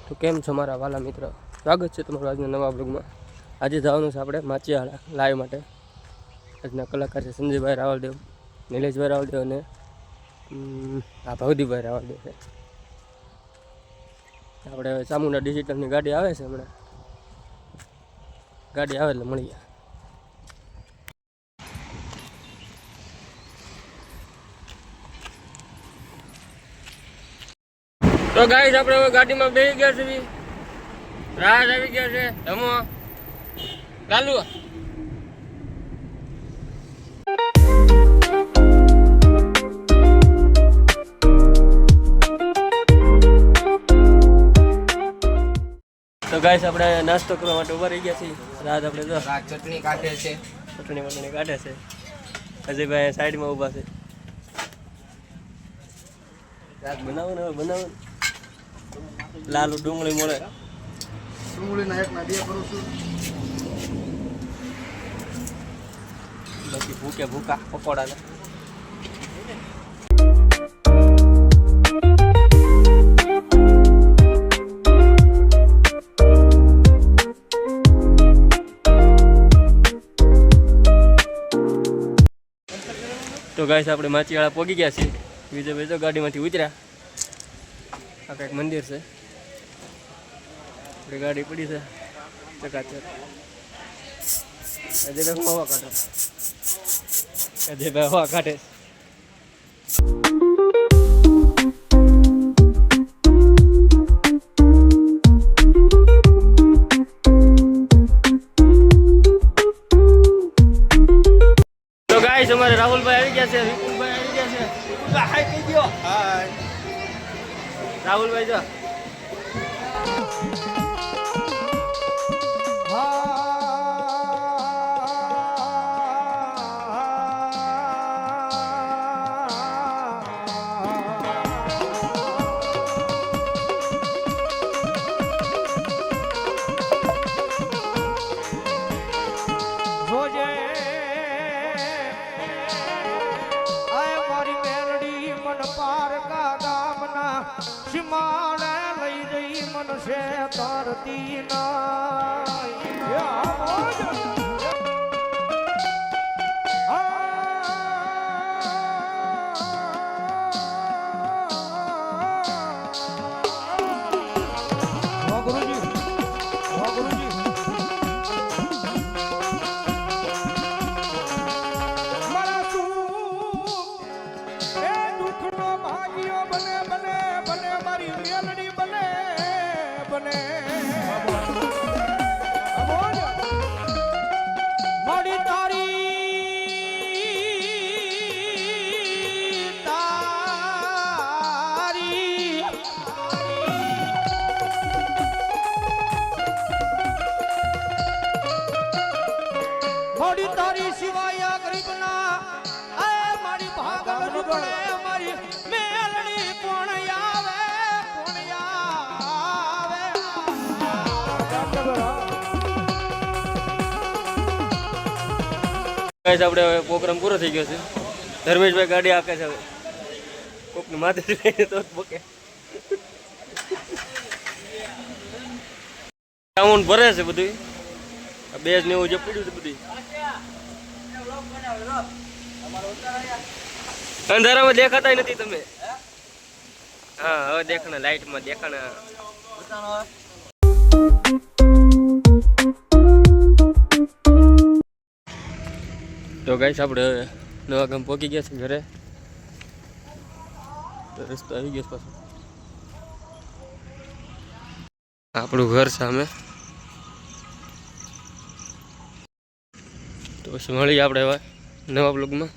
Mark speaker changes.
Speaker 1: તો કેમ છો મારા વાલા મિત્ર, સ્વાગત છે તમારું આજના નવા બ્લોગમાં। આજે જવાનું છે આપણે માચિયાળા લાઈવ માટે। આજના કલાકાર છે સંજયભાઈ રાવલદેવ, નિલેશભાઈ રાવલદેવ અને ભવદીભાઈ રાવલદેવ છે। આપણે હવે ચામુંડા ડિજિટલની ગાડી આવે છે, હમણાં ગાડી આવે એટલે મળીએ। તો ગાઈસ આપણે હવે ગાડીમાં બેસી ગયા છીએ, રાજ આવી ગયા છે, ધમો ચાલુ। તો ગાઈસ આપણે નાસ્તો કરવા માટે ઉભા રહી ગયા છીએ। રાજ આપણે જો
Speaker 2: ચટણી કાઢે છે,
Speaker 1: ચટણી કાઢે છે। અજયભાઈ સાઈડમાં ઊભા છે। રાજ બનાવો ને બનાવો, લાલુ ડુંગળી મળે,
Speaker 2: ડુંગળીના એકના બે કરું છું।
Speaker 1: બાકી ભૂકા પકોડા તો ગાઈસ આપણે માચિયાળા પહોંચી ગયા છીએ। બીજો ગાડીમાંથી ઉતર્યા। આ કંઈક મંદિર છે, આપણી ગાડી પડી છે ચકાચક। અજયભાઈ હવા કાઢે, અજયભાઈ હવા કાઢે। તો ગાઈસ અમારે રાહુલભાઈ આવી ગયા છે, વિપુલભાઈ આવી ગયા છે। વિપુલભાઈ હાય કહી દો, હાય રાહુલભાઈ જો
Speaker 3: સીમાડે લઈ જઈ મનસે તરતી તારી સિવાય ગરીબના મારી ભાગલ પડે મારી મેલડી કોણ આવે
Speaker 1: ગાઈસ આપણે હવે પ્રોગ્રામ પૂરો થઈ ગયો છે। ધર્મેશભાઈ ગાડી આકે છે, હવે કોકની માથે તો બોકે સાઉન્ડ ભરે છે બધું, બેઝ ને એવું જે પડ્યું છે બધું અંધારામાં દેખાતા નથી તમે। હા હવે દેખાણા, લાઈટમાં દેખાણા। તો ગાઈસ આપણે હવે નવા ગામ પહોંચી ગયા છે ઘરે। તો રસ્તો આવી ગયો પાછો, આપણું ઘર સામે। તો પછી મળીએ આપણે હવે નવા બ્લોગમાં।